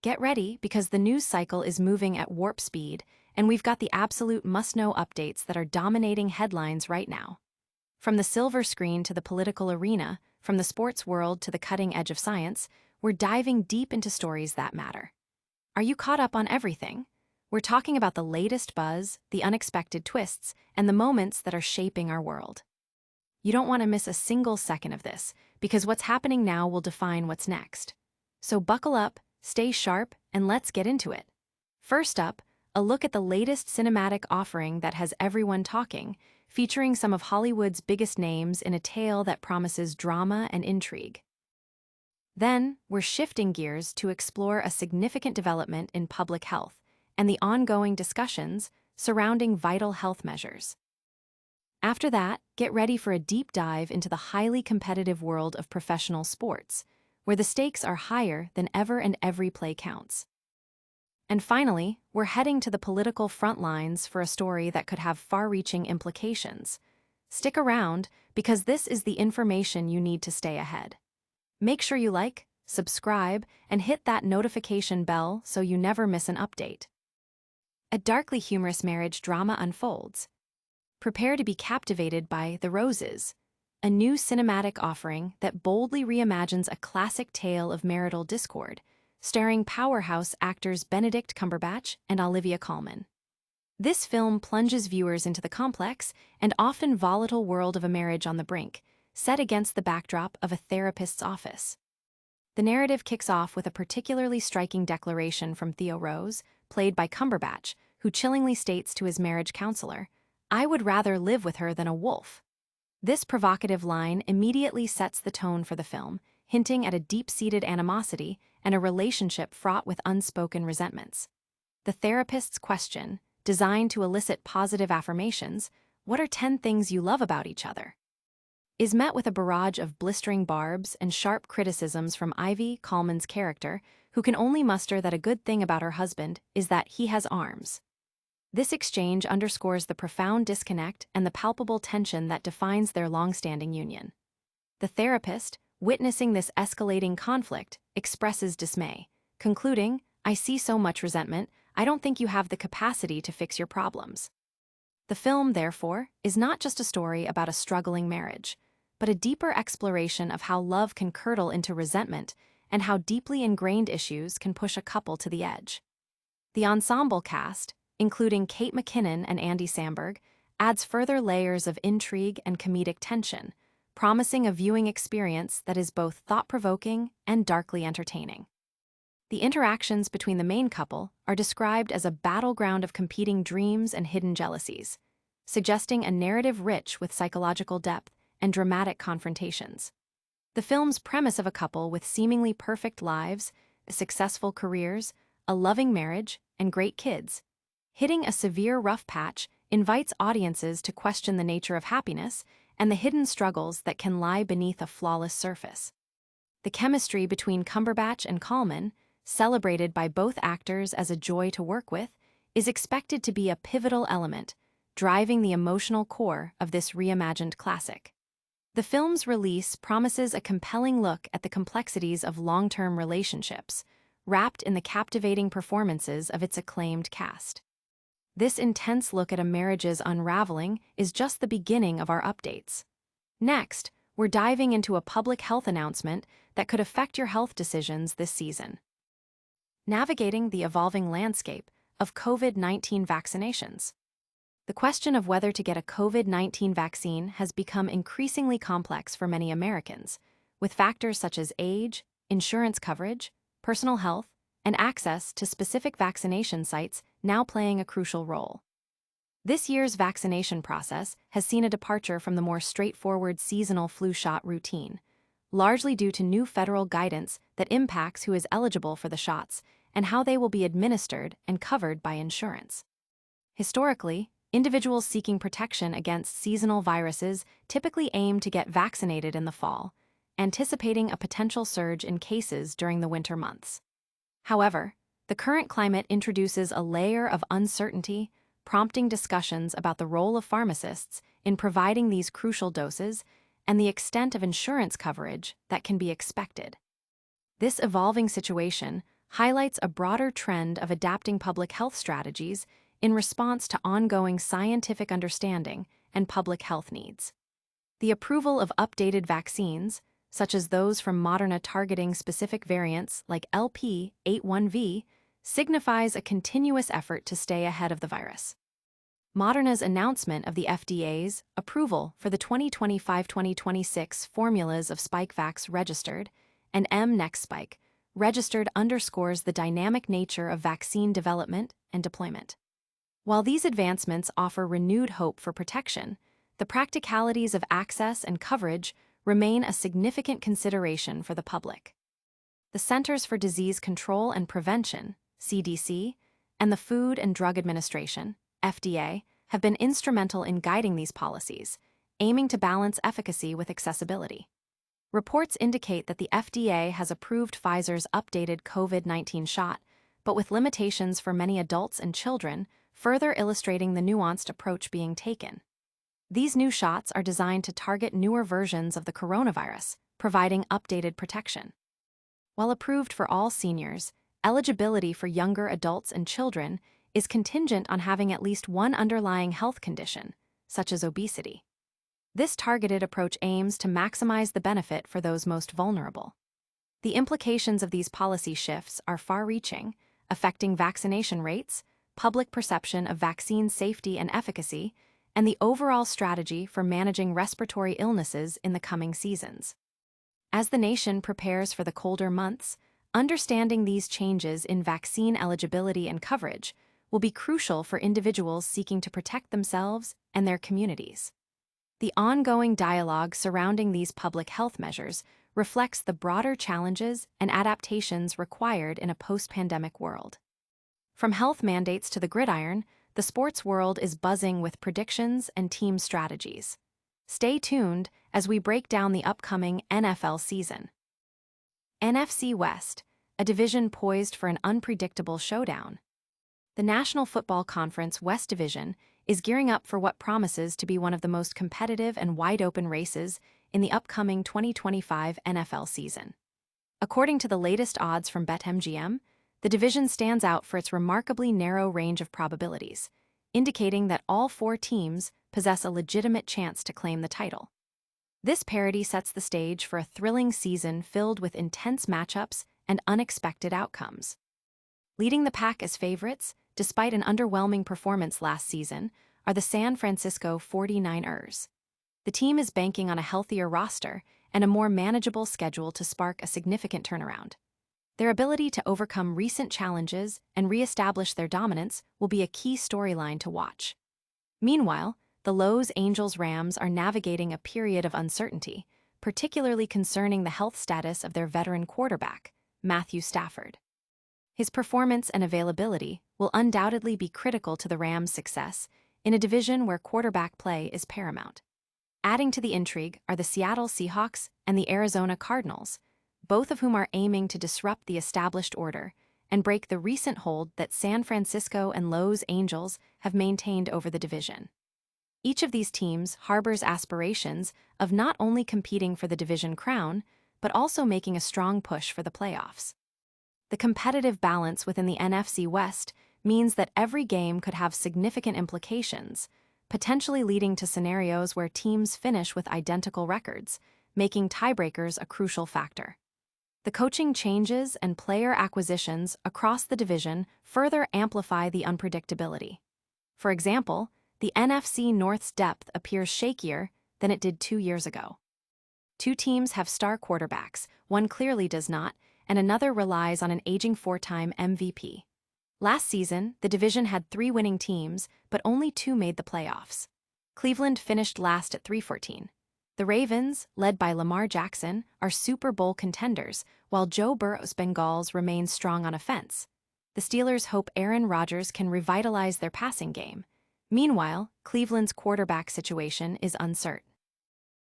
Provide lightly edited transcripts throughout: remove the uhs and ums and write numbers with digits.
get ready because the news cycle is moving at warp speed, and we've got the absolute must-know updates that are dominating headlines right now. From the silver screen to the political arena, from the sports world to the cutting edge of science, we're diving deep into stories that matter. Are you caught up on everything? We're talking about the latest buzz, the unexpected twists, and the moments that are shaping our world. You don't want to miss a single second of this, because what's happening now will define what's next. So buckle up, stay sharp, and let's get into it. First up, a look at the latest cinematic offering that has everyone talking, featuring some of Hollywood's biggest names in a tale that promises drama and intrigue. Then, we're shifting gears to explore a significant development in public health and the ongoing discussions surrounding vital health measures. After that, get ready for a deep dive into the highly competitive world of professional sports, where the stakes are higher than ever and every play counts. And finally, we're heading to the political front lines for a story that could have far-reaching implications. Stick around, because this is the information you need to stay ahead. Make sure you like, subscribe, and hit that notification bell so you never miss an update. A darkly humorous marriage drama unfolds. Prepare to be captivated by The Roses, a new cinematic offering that boldly reimagines a classic tale of marital discord, starring powerhouse actors Benedict Cumberbatch and Olivia Colman. This film plunges viewers into the complex and often volatile world of a marriage on the brink, set against the backdrop of a therapist's office. The narrative kicks off with a particularly striking declaration from Theo Rose, played by Cumberbatch, who chillingly states to his marriage counselor, "I would rather live with her than a wolf." This provocative line immediately sets the tone for the film, hinting at a deep-seated animosity and a relationship fraught with unspoken resentments. The therapist's question, designed to elicit positive affirmations, "What are 10 things you love about each other?" is met with a barrage of blistering barbs and sharp criticisms from Ivy, Colman's character, who can only muster that a good thing about her husband is that he has arms. This exchange underscores the profound disconnect and the palpable tension that defines their long-standing union. The therapist, witnessing this escalating conflict, expresses dismay, concluding, "I see so much resentment, I don't think you have the capacity to fix your problems." The film, therefore, is not just a story about a struggling marriage, but a deeper exploration of how love can curdle into resentment and how deeply ingrained issues can push a couple to the edge. The ensemble cast, including Kate McKinnon and Andy Samberg, adds further layers of intrigue and comedic tension, promising a viewing experience that is both thought-provoking and darkly entertaining. The interactions between the main couple are described as a battleground of competing dreams and hidden jealousies, suggesting a narrative rich with psychological depth and dramatic confrontations. The film's premise of a couple with seemingly perfect lives, successful careers, a loving marriage, and great kids, hitting a severe rough patch, invites audiences to question the nature of happiness and the hidden struggles that can lie beneath a flawless surface. The chemistry between Cumberbatch and Colman, celebrated by both actors as a joy to work with, is expected to be a pivotal element, driving the emotional core of this reimagined classic. The film's release promises a compelling look at the complexities of long-term relationships, wrapped in the captivating performances of its acclaimed cast. This intense look at a marriage's unraveling is just the beginning of our updates. Next, we're diving into a public health announcement that could affect your health decisions this season. Navigating the evolving landscape of COVID-19 vaccinations. The question of whether to get a COVID-19 vaccine has become increasingly complex for many Americans, with factors such as age, insurance coverage, personal health, and access to specific vaccination sites now playing a crucial role. This year's vaccination process has seen a departure from the more straightforward seasonal flu shot routine, largely due to new federal guidance that impacts who is eligible for the shots and how they will be administered and covered by insurance. Historically, individuals seeking protection against seasonal viruses typically aim to get vaccinated in the fall, anticipating a potential surge in cases during the winter months. However, the current climate introduces a layer of uncertainty, prompting discussions about the role of pharmacists in providing these crucial doses and the extent of insurance coverage that can be expected. This evolving situation highlights a broader trend of adapting public health strategies in response to ongoing scientific understanding and public health needs. The approval of updated vaccines, such as those from Moderna targeting specific variants like LP81V, signifies a continuous effort to stay ahead of the virus. Moderna's announcement of the FDA's approval for the 2025-2026 formulas of Spikevax registered and mNEXSpike registered underscores the dynamic nature of vaccine development and deployment. While these advancements offer renewed hope for protection, the practicalities of access and coverage remain a significant consideration for the public. The Centers for Disease Control and Prevention, CDC, and the Food and Drug Administration, FDA, have been instrumental in guiding these policies, aiming to balance efficacy with accessibility. Reports indicate that the FDA has approved Pfizer's updated COVID-19 shot, but with limitations for many adults and children, further illustrating the nuanced approach being taken. These new shots are designed to target newer versions of the coronavirus, providing updated protection. While approved for all seniors, eligibility for younger adults and children is contingent on having at least one underlying health condition, such as obesity. This targeted approach aims to maximize the benefit for those most vulnerable. The implications of these policy shifts are far-reaching, affecting vaccination rates, public perception of vaccine safety and efficacy, and the overall strategy for managing respiratory illnesses in the coming seasons. As the nation prepares for the colder months, understanding these changes in vaccine eligibility and coverage will be crucial for individuals seeking to protect themselves and their communities. The ongoing dialogue surrounding these public health measures reflects the broader challenges and adaptations required in a post-pandemic world. From health mandates to the gridiron, the sports world is buzzing with predictions and team strategies. Stay tuned as we break down the upcoming NFL season. NFC West, a division poised for an unpredictable showdown. The National Football Conference West Division is gearing up for what promises to be one of the most competitive and wide-open races in the upcoming 2025 NFL season. According to the latest odds from BetMGM, the division stands out for its remarkably narrow range of probabilities, indicating that all four teams possess a legitimate chance to claim the title. This parity sets the stage for a thrilling season filled with intense matchups and unexpected outcomes. Leading the pack as favorites, despite an underwhelming performance last season, are the San Francisco 49ers. The team is banking on a healthier roster and a more manageable schedule to spark a significant turnaround. Their ability to overcome recent challenges and re-establish their dominance will be a key storyline to watch. Meanwhile, the Los Angeles Rams are navigating a period of uncertainty, particularly concerning the health status of their veteran quarterback, Matthew Stafford. His performance and availability will undoubtedly be critical to the Rams' success in a division where quarterback play is paramount. Adding to the intrigue are the Seattle Seahawks and the Arizona Cardinals, both of whom are aiming to disrupt the established order and break the recent hold that San Francisco and Los Angeles have maintained over the division. Each of these teams harbors aspirations of not only competing for the division crown, but also making a strong push for the playoffs. The competitive balance within the NFC West means that every game could have significant implications, potentially leading to scenarios where teams finish with identical records, making tiebreakers a crucial factor. The coaching changes and player acquisitions across the division further amplify the unpredictability. For example, the NFC North's depth appears shakier than it did 2 years ago. Two teams have star quarterbacks, one clearly does not, and another relies on an aging four-time MVP. Last season, the division had 3 winning teams, but only 2 made the playoffs. Cleveland finished last at 3-14. The Ravens, led by Lamar Jackson, are Super Bowl contenders, while Joe Burrow's Bengals remain strong on offense. The Steelers hope Aaron Rodgers can revitalize their passing game. Meanwhile, Cleveland's quarterback situation is uncertain.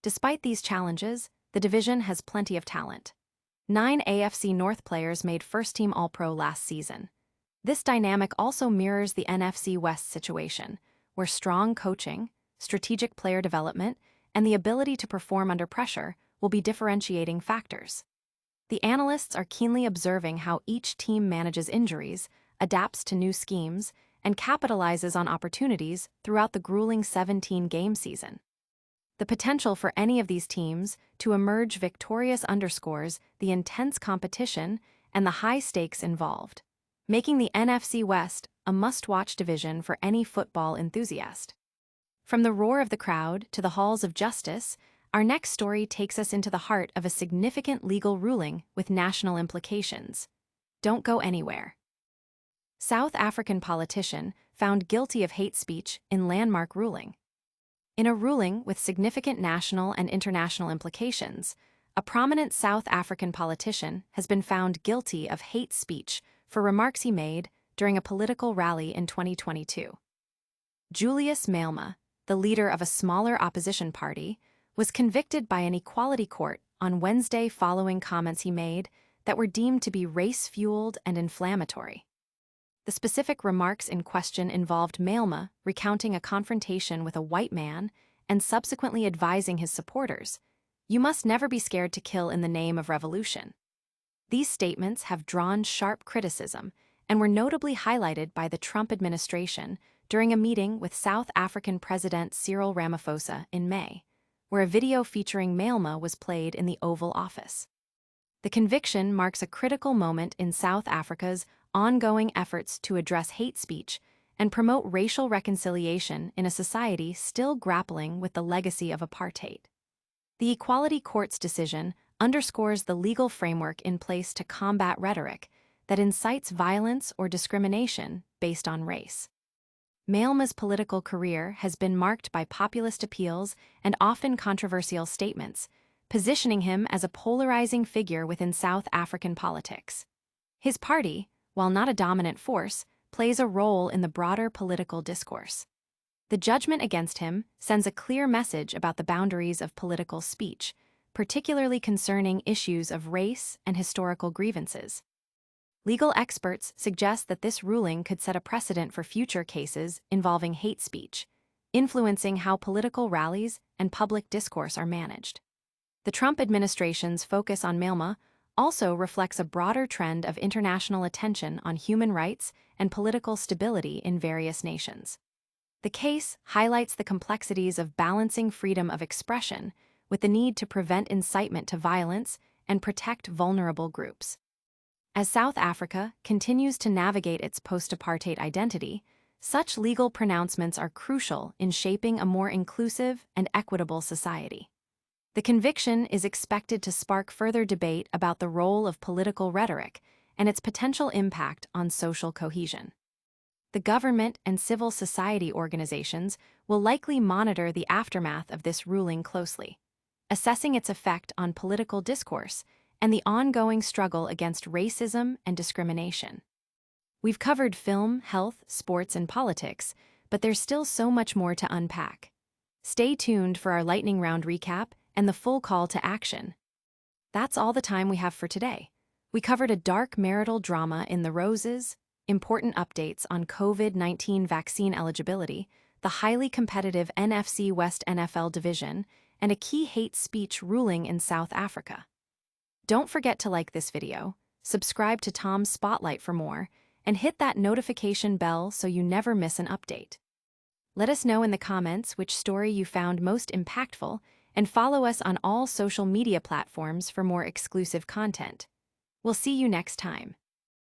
Despite these challenges, the division has plenty of talent. 9 AFC North players made first-team All-Pro last season. This dynamic also mirrors the NFC West situation, where strong coaching, strategic player development, and the ability to perform under pressure will be differentiating factors. The analysts are keenly observing how each team manages injuries, adapts to new schemes, and capitalizes on opportunities throughout the grueling 17-game season. The potential for any of these teams to emerge victorious underscores the intense competition and the high stakes involved, making the NFC West a must-watch division for any football enthusiast. From the roar of the crowd to the halls of justice, our next story takes us into the heart of a significant legal ruling with national implications. Don't go anywhere. South African politician found guilty of hate speech in landmark ruling. In a ruling with significant national and international implications, a prominent South African politician has been found guilty of hate speech for remarks he made during a political rally in 2022. Julius Malema, the leader of a smaller opposition party, was convicted by an equality court on Wednesday following comments he made that were deemed to be race-fueled and inflammatory. The specific remarks in question involved Malema recounting a confrontation with a white man and subsequently advising his supporters, "You must never be scared to kill in the name of revolution." These statements have drawn sharp criticism and were notably highlighted by the Trump administration during a meeting with South African President Cyril Ramaphosa in May, where a video featuring Malema was played in the Oval Office. The conviction marks a critical moment in South Africa's ongoing efforts to address hate speech and promote racial reconciliation in a society still grappling with the legacy of apartheid. The Equality Court's decision underscores the legal framework in place to combat rhetoric that incites violence or discrimination based on race. Malema's political career has been marked by populist appeals and often controversial statements, positioning him as a polarizing figure within South African politics. His party, while not a dominant force, plays a role in the broader political discourse. The judgment against him sends a clear message about the boundaries of political speech, particularly concerning issues of race and historical grievances. Legal experts suggest that this ruling could set a precedent for future cases involving hate speech, influencing how political rallies and public discourse are managed. The Trump administration's focus on Malema also reflects a broader trend of international attention on human rights and political stability in various nations. The case highlights the complexities of balancing freedom of expression with the need to prevent incitement to violence and protect vulnerable groups. As South Africa continues to navigate its post-apartheid identity, such legal pronouncements are crucial in shaping a more inclusive and equitable society. The conviction is expected to spark further debate about the role of political rhetoric and its potential impact on social cohesion. The government and civil society organizations will likely monitor the aftermath of this ruling closely, assessing its effect on political discourse and the ongoing struggle against racism and discrimination. We've covered film, health, sports, and politics, but there's still so much more to unpack. Stay tuned for our lightning round recap and the full call to action. That's all the time we have for today. We covered a dark marital drama in the Roses, important updates on COVID-19 vaccine eligibility, the highly competitive NFC West NFL division, and a key hate speech ruling in South Africa. Don't forget to like this video, subscribe to Tom's Spotlight for more, and hit that notification bell so you never miss an update. Let us know in the comments which story you found most impactful, and follow us on all social media platforms for more exclusive content. We'll see you next time.